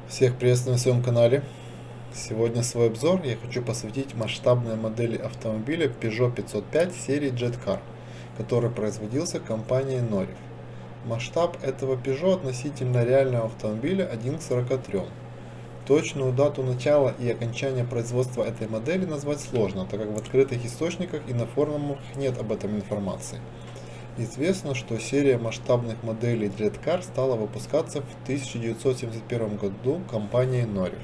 Всех приветствую на своем канале. Сегодня свой обзор я хочу посвятить масштабной модели автомобиля Peugeot 505 серии Jet Car, который производился компанией Norif. Масштаб этого Peugeot относительно реального автомобиля 1 к 43. Точную дату начала и окончания производства этой модели назвать сложно, так как в открытых источниках и на форумах нет об этом информации. Известно, что серия масштабных моделей Jet Car стала выпускаться в 1971 году компанией Norif.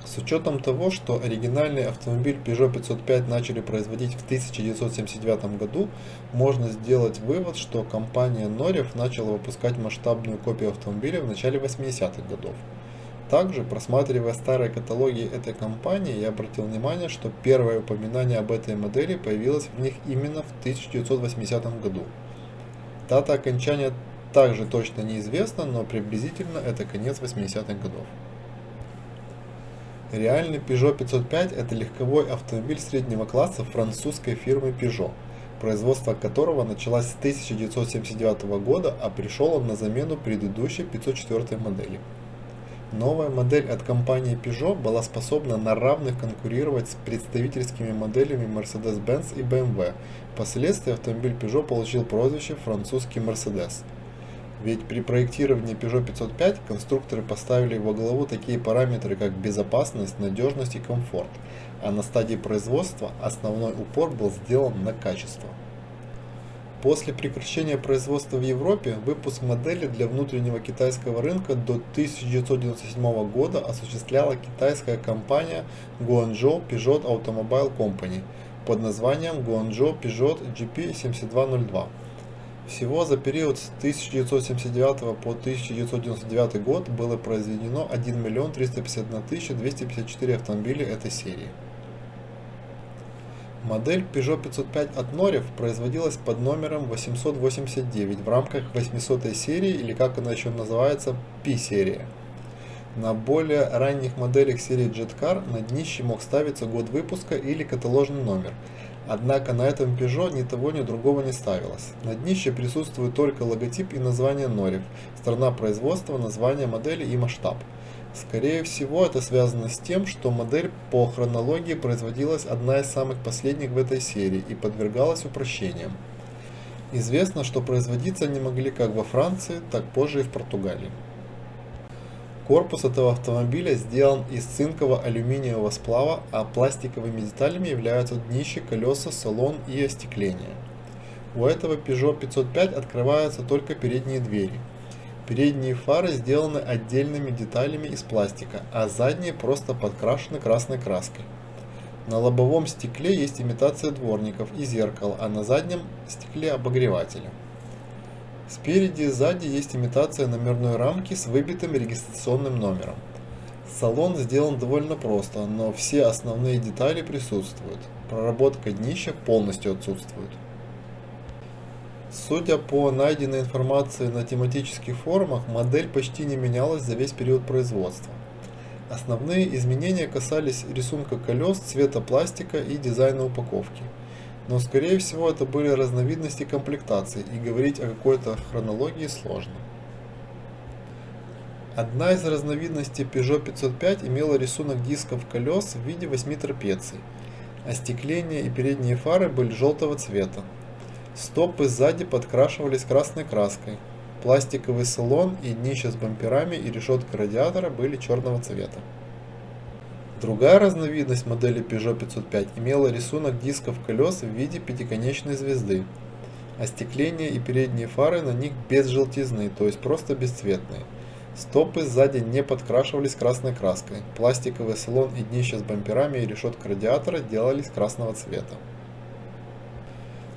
С учетом того, что оригинальный автомобиль Peugeot 505 начали производить в 1979 году, можно сделать вывод, что компания Norif начала выпускать масштабную копию автомобиля в начале 80-х годов. Также, просматривая старые каталоги этой компании, я обратил внимание, что первое упоминание об этой модели появилось в них именно в 1980 году. Дата окончания также точно неизвестна, но приблизительно это конец 80-х годов. Реальный Peugeot 505 – это легковой автомобиль среднего класса французской фирмы Peugeot, производство которого началось с 1979 года, а пришел он на замену предыдущей 504 модели. Новая модель от компании Peugeot была способна на равных конкурировать с представительскими моделями Mercedes-Benz и BMW. Впоследствии автомобиль Peugeot получил прозвище «французский Mercedes». Ведь при проектировании Peugeot 505 конструкторы поставили во главу такие параметры, как безопасность, надежность и комфорт, а на стадии производства основной упор был сделан на качество. После прекращения производства в Европе, выпуск модели для внутреннего китайского рынка до 1997 года осуществляла китайская компания Guangzhou Peugeot Automobile Company под названием Guangzhou Peugeot GP7202. Всего за период с 1979 по 1999 год было произведено 1 351 254 автомобиля этой серии. Модель Peugeot 505 от Norif производилась под номером 889 в рамках 800 серии, или как она еще называется, P-серия. На более ранних моделях серии Jet Car на днище мог ставиться год выпуска или каталожный номер. Однако на этом Peugeot ни того, ни другого не ставилось. На днище присутствует только логотип и название Norif, страна производства, название модели и масштаб. Скорее всего, это связано с тем, что модель по хронологии производилась одна из самых последних в этой серии и подвергалась упрощениям. Известно, что производиться они могли как во Франции, так позже и в Португалии. Корпус этого автомобиля сделан из цинково-алюминиевого сплава, а пластиковыми деталями являются днище, колеса, салон и остекление. У этого Peugeot 505 открываются только передние двери. Передние фары сделаны отдельными деталями из пластика, а задние просто подкрашены красной краской. На лобовом стекле есть имитация дворников и зеркал, а на заднем стекле обогреватели. Спереди и сзади есть имитация номерной рамки с выбитым регистрационным номером. Салон сделан довольно просто, но все основные детали присутствуют. Проработка днища полностью отсутствует. Судя по найденной информации на тематических форумах, модель почти не менялась за весь период производства. Основные изменения касались рисунка колес, цвета пластика и дизайна упаковки. Но скорее всего это были разновидности комплектаций, и говорить о какой-то хронологии сложно. Одна из разновидностей Peugeot 505 имела рисунок дисков колес в виде 8 трапеций. Остекление и передние фары были желтого цвета. Стопы сзади подкрашивались красной краской. Пластиковый салон и днище с бамперами и решетка радиатора были черного цвета. Другая разновидность модели Peugeot 505 имела рисунок дисков колес в виде пятиконечной звезды. Остекление и передние фары на них без желтизны, то есть просто бесцветные. Стопы сзади не подкрашивались красной краской. Пластиковый салон и днище с бамперами и решетка радиатора делались красного цвета.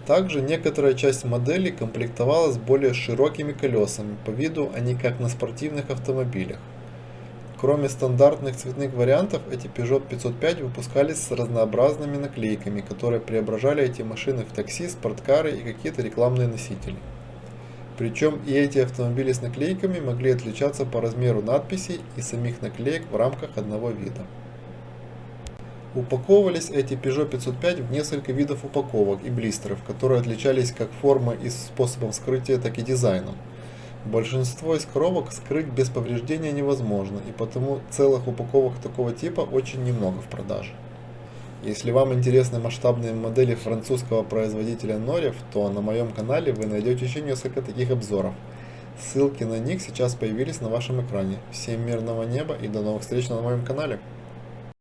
Также некоторая часть модели комплектовалась более широкими колесами, по виду они как на спортивных автомобилях. Кроме стандартных цветных вариантов, эти Peugeot 505 выпускались с разнообразными наклейками, которые преображали эти машины в такси, спорткары и какие-то рекламные носители. Причем и эти автомобили с наклейками могли отличаться по размеру надписей и самих наклеек в рамках одного вида. Упаковывались эти Peugeot 505 в несколько видов упаковок и блистеров, которые отличались как формой и способом вскрытия, так и дизайном. Большинство из коробок скрыть без повреждения невозможно, и потому целых упаковок такого типа очень немного в продаже. Если вам интересны масштабные модели французского производителя норев, то на моем канале вы найдете еще несколько таких обзоров. Ссылки на них сейчас появились на вашем экране. Всем мирного неба и до новых встреч на моем канале.